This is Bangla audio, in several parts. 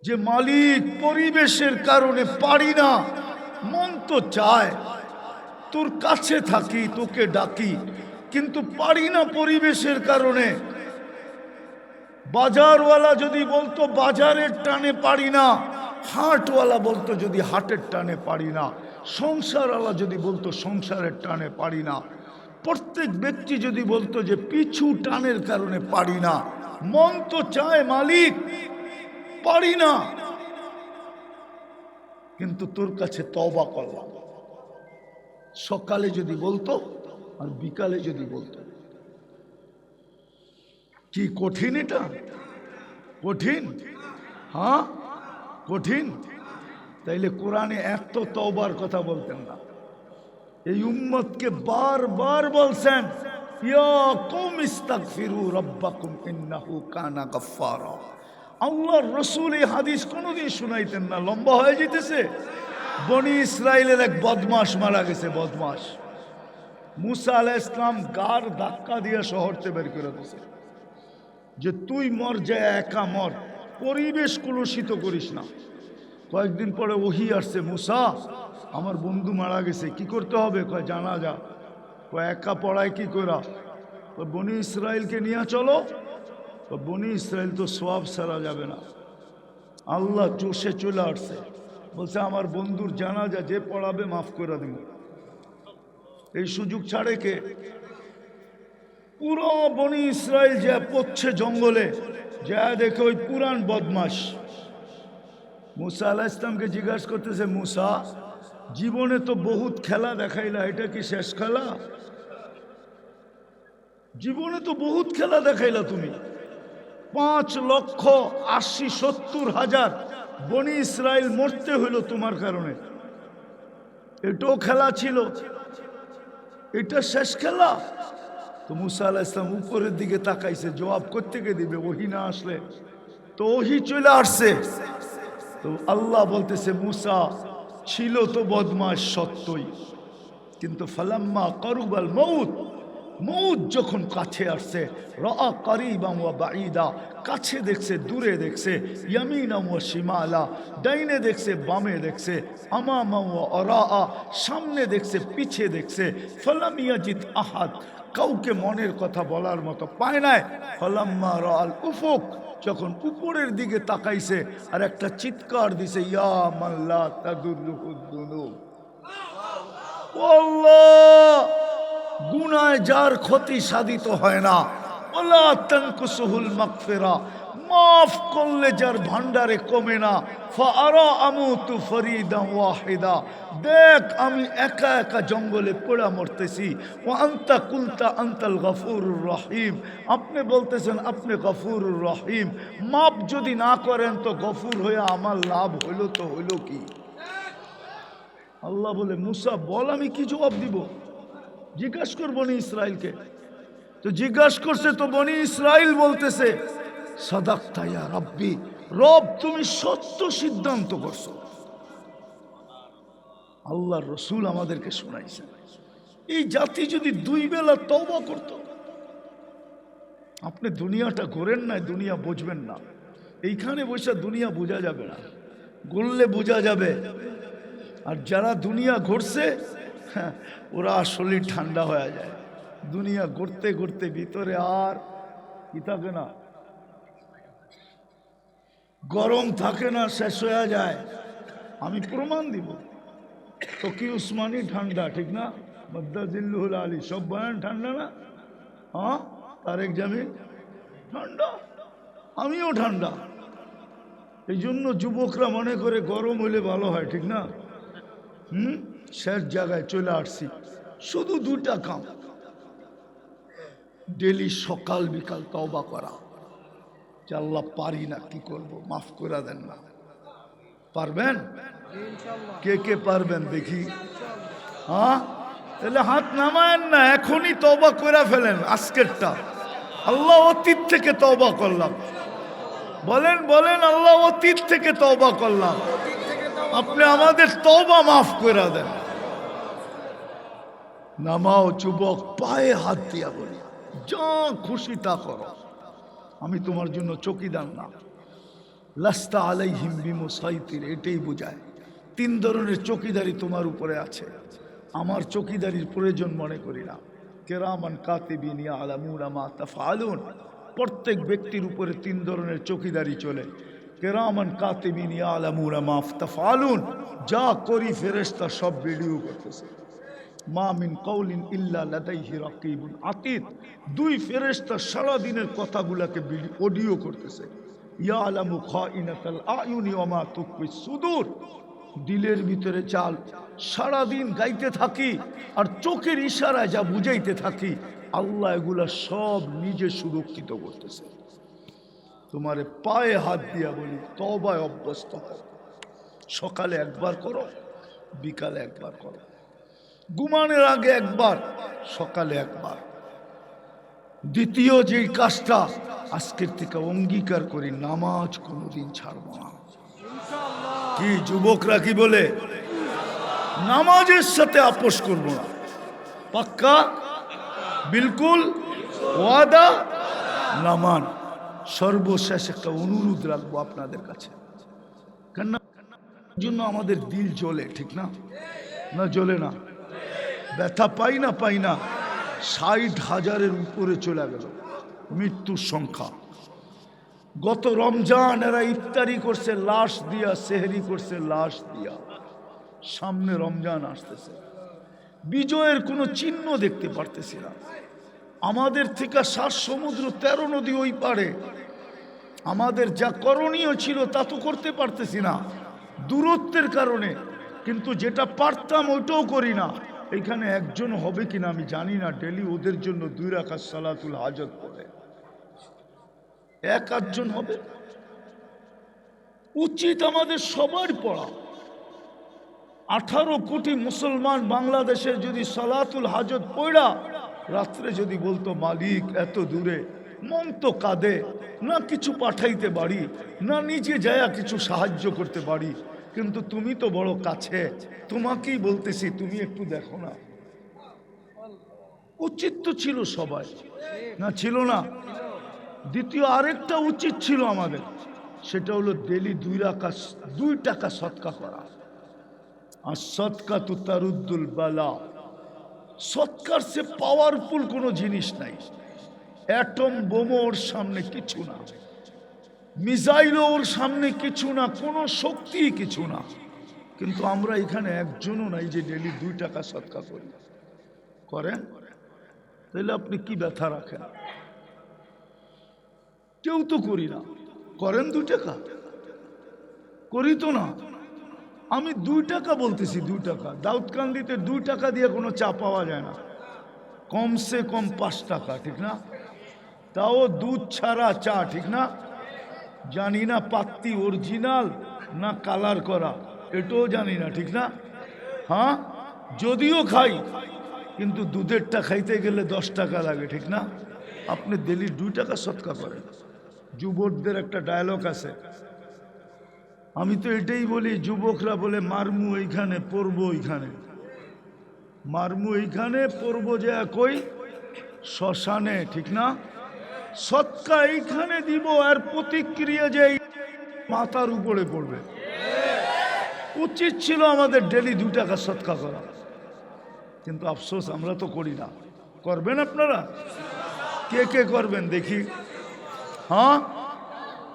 যে মালিক পরিবেশের কারণে পারি না, মন তো চায় তোর কাছে থাকি, তোকে ডাকি, কিন্তু পারি না পরিবেশের কারণে। বাজারওয়ালা যদি বলতো বাজারের টানে পারি না, হাটওয়ালা বলতো যদি হাটের টানে পারি না, সংসারওয়ালা যদি বলতো সংসারের টানে পারি না, প্রত্যেক ব্যক্তি যদি বলতো যে পিছু টানের কারণে পারি না, মন তো চায় মালিক পারি না, কিন্তু তোর কাছে তওবা করলাম। সকালে যদি বলতো আর বিকালে যদি বলতো, কি কঠিন এটা? কঠিন? হ্যাঁ কঠিন। তাইলে কোরআনে এত তওবার কথা বলতেন না। এই উম্মতকে বারবার বলছেন, ইয়া কওম ইস্তাগফিরু রাব্বাকুম ইন্নাহু কানা গাফফারা। আল্লাহর রাসূল এই হাদিস কোনোদিন শুনাইতেন না, লম্বা হয়ে যেতেছে। বনি ইসরাইলের এক বদমাস মারা গেছে, বদমাস। মুসা আলাইহিস সালাম গার ধাক্কা দিয়ে শহর থেকে বের করে দিয়েছে যে তুই মর, যায় একা মর, পরিবেশ কলুষিত করিস না। কয়েকদিন পরে ওহী আসছে, মুসা আমার বন্ধু মারা গেছে, কি করতে হবে? কয় জানাজা। কয় একা পড়ায় কি করা? বনি ইসরাইলকে নিয়ে চলো। বনি ইসরাইল তো সওয়াব ছাড়া যাবে না। আল্লাহ জোশে চলে আসছে, বলছে আমার বন্ধুর জানাজা যে পড়াবে মাফ করে দেব। এই সুযোগ ছাড়ে কে? পুরো বনি ইসরাইল যা পড়ছে জঙ্গলে, যা দেখে ওই পুরান বদমাস মুসা আলাইহিস সালামকে জিজ্ঞাসা করতেছে, মুসা জীবনে তো বহুত খেলা দেখাইলা, এটা কি শেষ খেলা? জীবনে তো বহুত খেলা দেখাইলা তুমি, 5,80,70,000 বনি ইসরাইল মরতে হইল তোমার কারণে, এটাও খেলা ছিল, এটা শেষ খেলা? তো মুসা আলাইহিস সালাম উপরের দিকে তাকাইছে, জবাব কোত্থেকে দিবে? ওহী না আসলে তো। ওহী চলে আসছে তো আল্লাহ বলতেছে, মুসা ছিল তো বদমাশ সত্যই, কিন্তু ফালাম্মা কারুবাল মউত, মউত যখন কাছে আসছে, রাআ কারিবান ওয়া বাঈদা, কাছে দেখছে দূরে দেখছে, ইয়ামিনা ওয়া শিমালা, ডাইনে দেখছে বামে দেখছে, আমামা ওয়া আরাআ, সামনে দেখছে পিছে দেখছে, ফালাম ইয়াজিদ আহাদ, কাউকে মনের কথা বলার মতো পায় নাই। ফালাম্মা রাআল উফুক, যখন উপরের দিকে তাকাইছে আর একটা চিৎকার দিছে, ইয়া মান লা তাদুররুহুদ দুনুব, আল্লাহ গুনায় যার ক্ষতি সাধিত হয় না, ওয়ালা তানকুসুহুল মাগফিরা, মাফ করলে যার ভান্ডারে কমে না, ফাআরা আমুতু ফরিদান ওয়াহিদা, দেখ আমি একা একা জঙ্গলে পড়া মরতেছি, ওয়া আনতা কুলতা আনতাল গফুরুর রহিম, আপনি বলতেছেন আপনি গফুরুর রহিম, মাফ যদি না করেন তো গফুর হয়ে আমার লাভ হইল তো হইল কি? আল্লাহ বলে, মুসা বল আমি কি জবাব দিব? জিজ্ঞাসা কর বনি ইসরাইলকে। তো জিজ্ঞাসা করছে, তো বনি ইসরাইল বলতেছে, সাদাকতা ইয়া রাব্বি, রব তুমি সত্য সিদ্ধান্ত করছো। আল্লাহর রাসূল আমাদেরকে শোনাইছেন, এই জাতি যদি 2 বেলা তওবা করত। আপনি দুনিয়াটা ঘোরেন না, দুনিয়া বুঝবেন না। এইখানে বসে দুনিয়া বোঝা যাবে না, গড়লে বোঝা যাবে। আর যারা দুনিয়া ঘুরছে ওরা শরীর ঠান্ডা হয়ে যায়। দুনিয়া ঘুরতে ঘুরতে ভিতরে আর কি থাকে না, গরম থাকে না, শেষ হয়ে যায়। আমি প্রমাণ দিব। তো কি উসমানী ঠান্ডা, ঠিক না? মদ্দাজিল্লুহুল আলী সব বয়ান ঠান্ডা না? হ্যাঁ, তারেক জামিল ঠান্ডা, আমিও ঠান্ডা। এই জন্য যুবকরা মনে করে গরম হইলে ভালো হয়, ঠিক না? শেষ জায়গায় চলে আসছি। শুধু 2টা কাম, ডেলি সকাল বিকাল তওবা করা। যে আল্লাহ পারি না, কি করব, মাফ করে দেন না। পারবেন? কে কে পারবেন দেখি? হ্যাঁ, তাহলে হাত নামায়েন না, এখনই তওবা করে ফেলেন আজকেরটা। আল্লাহ অতীত থেকে তওবা করলাম, বলেন বলেন, আল্লাহ অতীত থেকে তওবা করলাম, আপনি আমাদের তওবা মাফ করে দেন। নামাও যুবক, পায়ে হাত দিয়া বলি, যা খুশি তা করো, আমি তোমার জন্য চৌকিদার না। লাস্তা আলাইহিম বিমুসাইতির, এটাই বোঝায় 3 ধরনের চৌকিদারি তোমার উপরে আছে। আমার চৌকিদারির প্রয়োজন মনে করি না। কিরামান কাতিবিন ইয়ালামুনা মা তাফআলুন, প্রত্যেক ব্যক্তির উপরে 3 ধরনের চৌকিদারি চলে। কিরামান কাতিবিন ইয়ালামুনা মা তাফআলুন, যা করি ফেরেশতা সব ভিডিও করতেছে। মা মিন কওলিন ইল্লা লাদাইহি রাকিবুন আতীদ, 2 ফেরেশতা সারা দিনের কথাগুলোকে অডিও করতেছে। ইয়ালামু খাইনাতাল আয়ুনি ওয়া মা তুকফি সুদূর, দিলের ভিতরে চাল সারা দিন গাইতে থাকি আর চোখের ইশারায় যা বুঝাইতে থাকি, আল্লাহ এগুলা সব নিজে সুরক্ষিত করতেছে। তোমারে পায়ে হাত দিয়া বলি, তওবায় অভ্যস্ত হও। সকালে একবার করো, বিকালে একবার করো, ঘুমানোর আগে একবার, সকালে একবার। দ্বিতীয় যেই কাজটা আজকের থেকে অঙ্গীকার করি, নামাজ কোনোদিন ছাড়বো না। কি যুবকরা কি বলে? নামাজের সাথে আপোষ করবো না। পাক্কা? বিলকুল ওয়াদা? নামান। সর্বশেষ একটা অনুরোধ রাখবো আপনাদের কাছে, কেন জন্য আমাদের দিল জ্বলে, ঠিক না? না জ্বলে না? ব্যথা পাই না? পাই না? 60,000-এর উপরে চলে গেল মৃত্যুর সংখ্যা। গত রমজান এরা ইফতারি করছে লাশ দিয়া, সেহরি করছে লাশ দিয়া। সামনে রমজান আসতেছে, বিজয়ের কোনো চিহ্ন দেখতে পারতেছি না। আমাদের থেকে 7 সমুদ্র 13 নদী ওই পারে, আমাদের যা করণীয় ছিল তা তো করতে পারতেছি না দূরত্বের কারণে, কিন্তু যেটা পারতাম ওইটাও করি না। এখানে একজন হবে কিনা আমি জানি না, ডেলি ওদের জন্য 2 রাকাত সালাতুল হাজত পড়ে, 1-8 জন হবে। উচিত আমাদের সবার পড়া। 18 কোটি মুসলমান বাংলাদেশের যদি সালাতুল হাজত পড়া রাত্রে যদি বলতো, মালিক এত দূরে, মন তো কাঁদে না, কিছু পাঠাইতে পারি না, নিজে যায়া কিছু সাহায্য করতে পারি, কিন্তু তুমি তো বড় কাছে, তোমাকেই বলতেছি তুমি একটু দেখো না। উচিত তো ছিল সবাই, না ছিল না? দ্বিতীয় আরেকটা উচিত ছিল আমাদের, সেটা হলো ডেলি 2 টাকা সদকা করা। আর সদকা তো তারুদ্দুল বালা, সৎকার সে পাওয়ারফুল কোনো জিনিস নাই। অ্যাটম বোমা ওর সামনে কিছু না, মিসাইল ওর সামনে কিছু না, কোনো শক্তি কিছু না। কিন্তু আমরা এখানে একজনও নাই যে ডেলি 2 টাকা সৎকা করি। করেন? তাহলে আপনি কি ব্যথা রাখেন? কেউ তো করি না। করেন 2 টাকা? করি তো না। আমি 2 টাকা বলতেছি, 2 টাকা। দাউদকান্দিতে 2 টাকা দিয়ে কোনো চা পাওয়া যায় না, কমসে কম 5 টাকা, ঠিক না? তাও দুধ ছাড়া চা, ঠিক না? জানি না পাত্তি অরিজিনাল না কালার করা, এটাও জানি না, ঠিক না? হ্যাঁ, যদিও খাই, কিন্তু দুধেরটা খাইতে গেলে 10 টাকা লাগে, ঠিক না? আপনি ডেলি 2 টাকা সৎকা করেন। যুবকদের একটা ডায়লগ আছে, আমি তো এটাই বলি, যুবকরা বলে মারমু এইখানে পড়বো ওইখানে, মারমু এইখানে পড়বো যে কই শ্মশানে, ঠিক না? সৎকা এইখানে দিব আর প্রতিক্রিয়া যে মাথার উপরে পড়বে। উচিত ছিল আমাদের ডেলি 2 টাকা সৎকা করা, কিন্তু আফসোস আমরা তো করি না। করবেন আপনারা? কে কে করবেন দেখি? হ্যাঁ,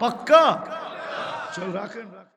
পাক্কা? চল রাখেন।